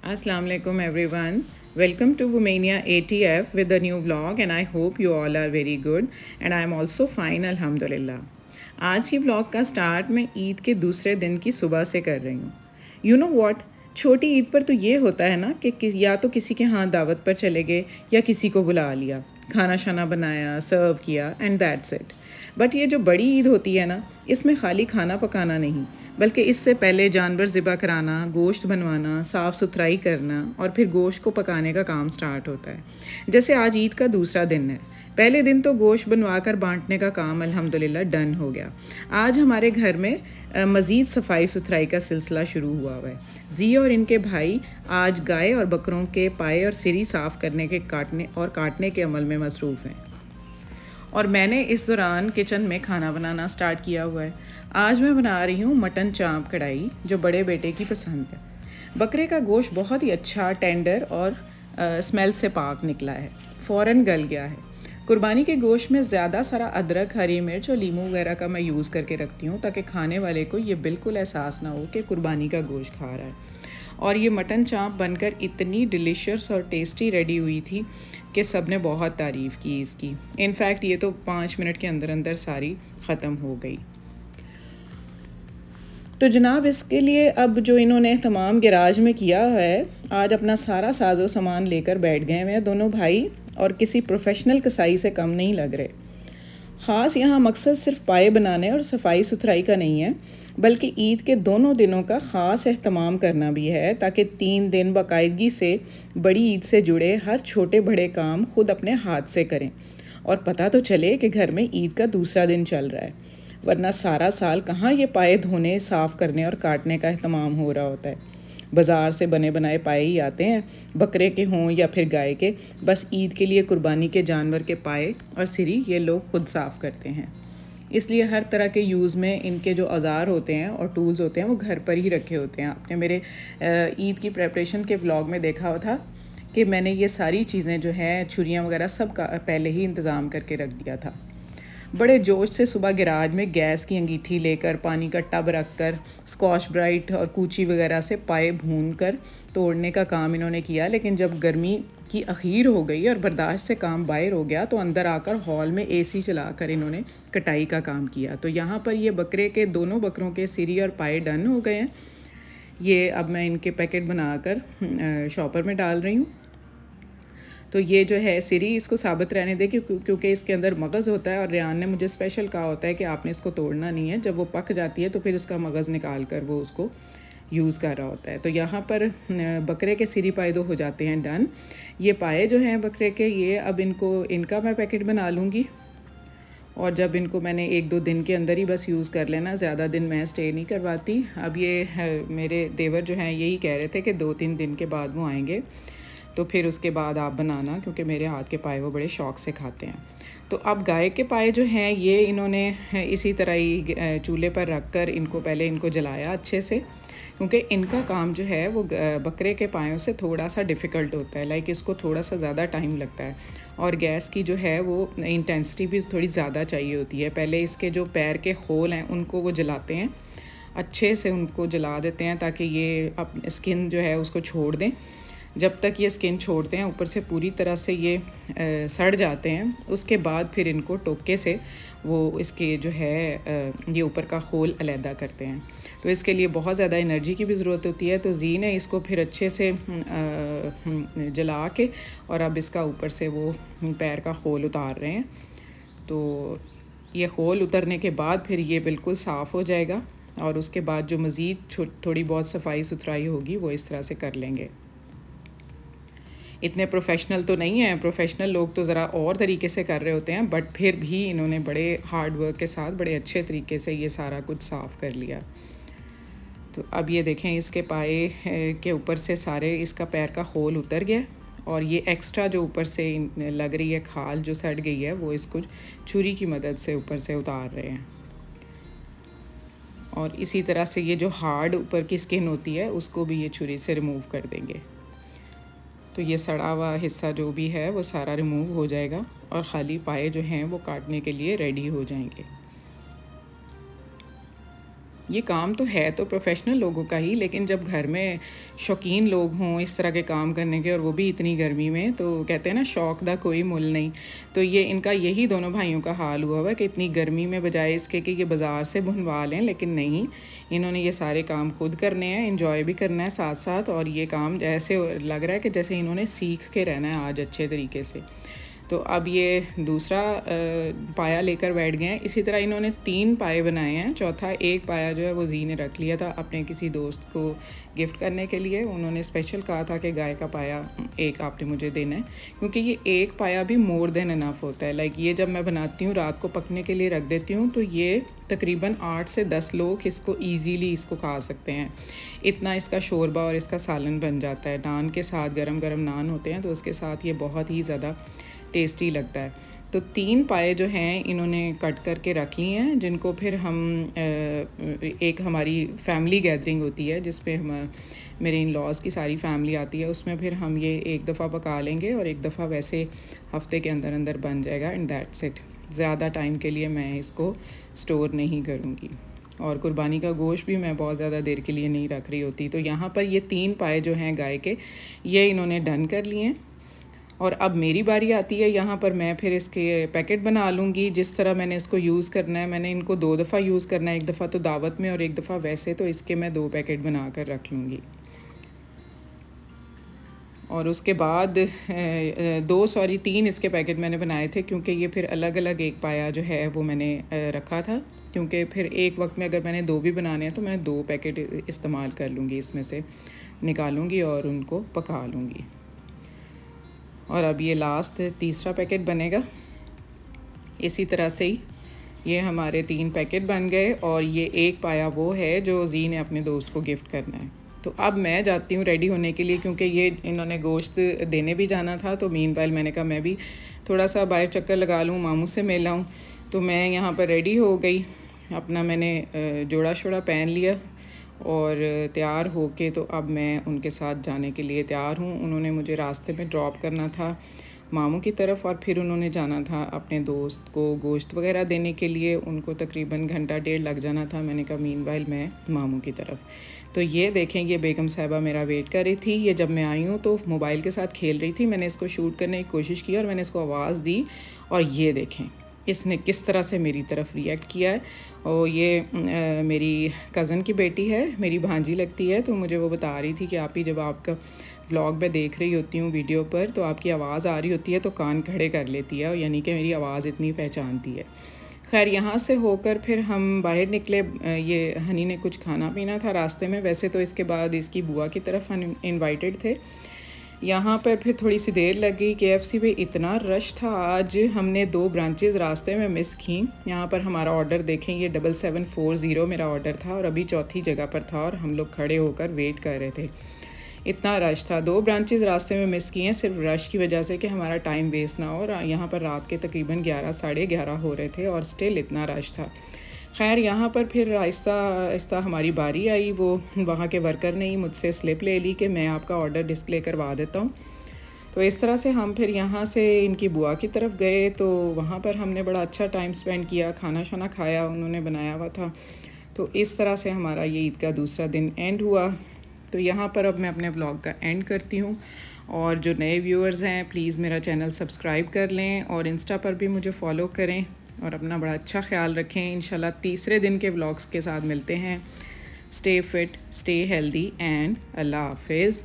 Assalamu alaikum everyone. Welcome to Womania ATF with a new vlog and I hope you all are very good and I am also fine alhamdulillah. आज की vlog का start मैं ईद के दूसरे दिन की सुबह से कर रही हूँ. You know what? छोटी ईद पर तो ये होता है ना कि या तो किसी के यहाँ दावत पर चले गए या किसी को बुला लिया, खाना शाना बनाया, सर्व किया एंड दैट्स इट. बट ये जो बड़ी ईद होती है ना, इसमें खाली खाना पकाना नहीं बल्कि इससे पहले जानवर ज़िबा कराना, गोश्त बनवाना, साफ़ सुथराई करना और फिर गोश्त को पकाने का काम स्टार्ट होता है. जैसे आज ईद का दूसरा दिन है. पहले दिन तो गोश्त बनवा कर बांटने का काम अल्हम्दुलिल्लाह डन हो गया. आज हमारे घर में मज़ीद सफाई सुथराई का सिलसिला शुरू हुआ है. जी और इनके भाई आज गाय और बकरों के पाए और सिरी साफ़ करने के काटने के अमल में मसरूफ़ हैं और मैंने इस दौरान किचन में खाना बनाना स्टार्ट किया हुआ है. आज मैं बना रही हूँ मटन चाँप कढ़ाई, जो बड़े बेटे की पसंद है. बकरे का गोश्त बहुत ही अच्छा, टेंडर और स्मेल से पाक निकला है, फ़ौरन गल गया है. कुर्बानी के गोश्त में ज़्यादा सारा अदरक, हरी मिर्च और लीमू वगैरह का मैं यूज़ करके रखती हूँ ताकि खाने वाले को ये बिल्कुल एहसास ना हो कि कुर्बानी का गोश्त खा रहा है. और ये मटन चाँप बनकर इतनी डिलीशियस और टेस्टी रेडी हुई थी कि सब ने बहुत तारीफ़ की इसकी. इनफैक्ट ये तो 5 मिनट के अंदर अंदर सारी ख़त्म हो गई. तो जनाब इसके लिए अब जो इन्होंने तमाम गैराज में किया है, आज अपना सारा साजो सामान लेकर बैठ गए हैं दोनों भाई और किसी प्रोफेशनल कसाई से कम नहीं लग रहे. ख़ास यहाँ मकसद सिर्फ पाए बनाने और सफाई सुथराई का नहीं है बल्कि ईद के दोनों दिनों का ख़ास एहतमाम करना भी है ताकि 3 दिन बाकायदगी से बड़ी ईद से जुड़े हर छोटे बड़े काम खुद अपने हाथ से करें और पता तो चले कि घर में ईद का दूसरा दिन चल रहा है. वरना सारा साल कहाँ ये पाए धोने, साफ़ करने और काटने का एहतमाम हो रहा होता है. बाज़ार से बने बनाए पाए ही आते हैं, बकरे के हों या फिर गाय के. बस ईद के लिए कुर्बानी के जानवर के पाए और सिरी ये लोग खुद साफ़ करते हैं. इसलिए हर तरह के यूज़ में इनके जो औज़ार होते हैं और टूल्स होते हैं वो घर पर ही रखे होते हैं. आपने मेरे ईद की प्रेपरेशन के व्लॉग में देखा हुआ था कि मैंने ये सारी चीज़ें जो हैं, छुरियाँ वगैरह सब का पहले ही इंतज़ाम करके रख दिया था. बड़े जोश से सुबह गैराज में गैस की अंगीठी लेकर, पानी का टब रख कर, स्कॉच ब्राइट और कूची वगैरह से पाए भून कर तोड़ने का काम इन्होंने किया. लेकिन जब गर्मी की अखीर हो गई और बर्दाश्त से काम बाहर हो गया तो अंदर आकर हॉल में एसी चलाकर इन्होंने कटाई का काम किया. तो यहाँ पर ये बकरे के दोनों बकरों के सिरी और पाए डन हो गए हैं. ये अब मैं इनके पैकेट बनाकर शॉपर में डाल रही हूँ. तो ये जो है सिरी इसको साबित रहने दे क्योंकि इसके अंदर मगज़ होता है और रेहान ने मुझे स्पेशल कहा होता है कि आपने इसको तोड़ना नहीं है. जब वो पक जाती है तो फिर उसका मगज़ निकाल कर वो उसको यूज़ कर रहा होता है. तो यहाँ पर बकरे के सिरी पाए दो हो जाते हैं डन. ये पाए जो हैं बकरे के, ये अब इनका मैं पैकेट बना लूँगी और जब इनको मैंने 1-2 दिन के अंदर ही बस यूज़ कर लेना, ज़्यादा दिन मैं स्टे नहीं करवाती. अब ये मेरे देवर जो हैं यही कह रहे थे कि 2-3 दिन के बाद वो आएंगे तो फिर उसके बाद आप बनाना, क्योंकि मेरे हाथ के पाए वो बड़े शौक़ से खाते हैं. तो अब गाय के पाए जो हैं ये इन्होंने इसी तरह ही चूल्हे पर रख कर इनको जलाया अच्छे से, क्योंकि इनका काम जो है वो बकरे के पायों से थोड़ा सा डिफ़िकल्ट होता है. लाइक इसको थोड़ा सा ज़्यादा टाइम लगता है और गैस की जो है वो इंटेंसिटी भी थोड़ी ज़्यादा चाहिए होती है. पहले इसके जो पैर के खोल हैं उनको वो जलाते हैं, अच्छे से उनको जला देते हैं ताकि ये अपनी स्किन जो है उसको छोड़ दें. जब तक ये स्किन छोड़ते हैं ऊपर से पूरी तरह से ये सड़ जाते हैं, उसके बाद फिर इनको टोके से वो इसके जो है ये ऊपर का खोल अलहदा करते हैं. तो इसके लिए बहुत ज़्यादा एनर्जी की भी ज़रूरत होती है. तो जी ने इसको फिर अच्छे से जला के और अब इसका ऊपर से वो पैर का खोल उतार रहे हैं. तो ये खोल उतरने के बाद फिर ये बिल्कुल साफ़ हो जाएगा और उसके बाद जो मज़ीद थोड़ी बहुत सफाई सुथराई होगी वो इस तरह से कर लेंगे. इतने प्रोफेशनल तो नहीं हैं, प्रोफेशनल लोग तो ज़रा और तरीके से कर रहे होते हैं, बट फिर भी इन्होंने बड़े हार्ड वर्क के साथ बड़े अच्छे तरीके से ये सारा कुछ साफ़ कर लिया. तो अब ये देखें इसके पाए के ऊपर से सारे इसका पैर का खोल उतर गया और ये एक्स्ट्रा जो ऊपर से लग रही है खाल जो सड़ गई है वो इसको छुरी की मदद से ऊपर से उतार रहे हैं. और इसी तरह से ये जो हार्ड ऊपर की स्किन होती है उसको भी ये छुरी से रिमूव कर देंगे. तो ये सड़ा हुआ हिस्सा जो भी है वो सारा रिमूव हो जाएगा और ख़ाली पाए जो हैं वो काटने के लिए रेडी हो जाएंगे. ये काम तो है तो प्रोफेशनल लोगों का ही, लेकिन जब घर में शौकीन लोग हों इस तरह के काम करने के, और वो भी इतनी गर्मी में, तो कहते हैं ना शौक दा कोई मुल नहीं। तो ये इनका यही दोनों भाइयों का हाल हुआ हुआ कि इतनी गर्मी में बजाय इसके कि ये बाज़ार से बुनवा लें, लेकिन नहीं, इन्होंने ये सारे काम खुद करने हैं, इंजॉय भी करना है साथ साथ। और ये काम ऐसे लग रहा है कि जैसे इन्होंने सीख के रहना है आज अच्छे तरीके से। तो अब ये दूसरा पाया लेकर बैठ गए हैं। इसी तरह इन्होंने 3 पाए बनाए हैं। चौथा एक पाया जो है वो जी ने रख लिया था अपने किसी दोस्त को गिफ्ट करने के लिए। उन्होंने स्पेशल कहा था कि गाय का पाया एक आपने मुझे देना है, क्योंकि ये एक पाया भी मोर देन इनफ होता है। लाइक ये जब मैं बनाती हूँ रात को पकने के लिए रख देती हूँ, तो ये तकरीबन 8 से 10 लोग इसको ईज़िली इसको खा सकते हैं। इतना इसका शोरबा और इसका सालन बन जाता है। नान के साथ गरम गरम नान होते हैं तो उसके साथ ये बहुत ही ज़्यादा टेस्टी लगता है। तो 3 पाए जो हैं इन्होंने कट करके रख लिए हैं, जिनको फिर हम एक हमारी फैमिली गैदरिंग होती है जिसमें हम मेरे इन लॉज़ की सारी फैमिली आती है, उसमें फिर हम ये एक दफ़ा पका लेंगे और एक दफ़ा वैसे हफ्ते के अंदर अंदर बन जाएगा एंड दैट्स इट। ज़्यादा टाइम के लिए मैं इसको स्टोर नहीं करूँगी। और कुर्बानी का गोश्त भी मैं बहुत ज़्यादा देर के लिए नहीं रख रही होती। तो यहाँ पर ये 3 पाए जो हैं गाय के, ये इन्होंने डन कर लिए हैं। और अब मेरी बारी आती है। यहाँ पर मैं फिर इसके पैकेट बना लूँगी जिस तरह मैंने इसको यूज़ करना है। मैंने इनको 2 दफ़ा यूज़ करना है, एक दफ़ा तो दावत में और एक दफ़ा वैसे, तो इसके मैं 2 पैकेट बना कर रख लूँगी। और उसके बाद 3 इसके पैकेट मैंने बनाए थे, क्योंकि ये फिर अलग अलग एक पाया जो है वो मैंने रखा था, क्योंकि फिर एक वक्त में अगर मैंने 2 भी बनाने हैं तो मैं 2 पैकेट इस्तेमाल कर लूँगी, इसमें से निकालूँगी और उनको पका लूँगी। और अब ये लास्ट तीसरा पैकेट बनेगा। इसी तरह से ही ये हमारे 3 पैकेट बन गए और ये एक पाया वो है जो जी ने अपने दोस्त को गिफ्ट करना है। तो अब मैं जाती हूँ रेडी होने के लिए, क्योंकि ये इन्होंने गोश्त देने भी जाना था। तो मीनवाइल मैंने कहा मैं भी थोड़ा सा बाहर चक्कर लगा लूँ, मामू से मिल आऊँ। तो मैं यहाँ पर रेडी हो गई, अपना मैंने जोड़ा शोड़ा पहन लिया और तैयार होके तो अब मैं उनके साथ जाने के लिए तैयार हूँ। उन्होंने मुझे रास्ते में ड्रॉप करना था मामू की तरफ, और फिर उन्होंने जाना था अपने दोस्त को गोश्त वगैरह देने के लिए। उनको तकरीबन घंटा 1.5 लग जाना था। मैंने कहा मीनवाइल मैं मामू की तरफ। तो ये देखें, ये बेगम साहिबा मेरा वेट कर रही थी। ये जब मैं आई हूँ तो मोबाइल के साथ खेल रही थी। मैंने इसको शूट करने की कोशिश की और मैंने इसको आवाज़ दी, और ये देखें इसने किस तरह से मेरी तरफ रिएक्ट किया है। और ये मेरी कज़न की बेटी है, मेरी भांजी लगती है। तो मुझे वो बता रही थी कि आप ही जब आपका व्लॉग में देख रही होती हूँ वीडियो पर, तो आपकी आवाज़ आ रही होती है तो कान खड़े कर लेती है, यानी कि मेरी आवाज़ इतनी पहचानती है। खैर यहाँ से होकर फिर हम बाहर निकले। ये हनी ने कुछ खाना पीना था रास्ते में। वैसे तो इसके बाद इसकी बुआ की तरफ हम इन्वाइटेड थे। यहाँ पर फिर थोड़ी सी देर लग गई। KFC पे इतना रश था आज, हमने 2 ब्रांचेस रास्ते में मिस की। यहाँ पर हमारा ऑर्डर देखें, ये 7740 मेरा ऑर्डर था और अभी चौथी जगह पर था और हम लोग खड़े होकर वेट कर रहे थे। इतना रश था। 2 ब्रांचेस रास्ते में मिस किए हैं सिर्फ रश की वजह से कि हमारा टाइम वेस्ट ना हो। और यहाँ पर रात के तकरीबन 11 साढ़े 11 हो रहे थे और स्टिल इतना रश था। खैर यहाँ पर फिर आहिस्ता आहिस्ता हमारी बारी आई। वो वहाँ के वर्कर ने ही मुझसे स्लिप ले ली कि मैं आपका ऑर्डर डिस्प्ले करवा देता हूँ। तो इस तरह से हम फिर यहाँ से इनकी बुआ की तरफ गए। तो वहाँ पर हमने बड़ा अच्छा टाइम स्पेंड किया, खाना शाना खाया, उन्होंने बनाया हुआ था। तो इस तरह से हमारा ये ईद का दूसरा दिन एंड हुआ। तो यहाँ पर अब मैं अपने व्लॉग का एंड करती हूँ। और जो नए व्यूअर्स हैं प्लीज़ मेरा चैनल सब्सक्राइब कर लें और इंस्टा पर भी मुझे फ़ॉलो करें और अपना बड़ा अच्छा ख्याल रखें। इंशाल्लाह तीसरे दिन के व्लॉग्स के साथ मिलते हैं। Stay fit, stay healthy and अल्लाह हाफिज़।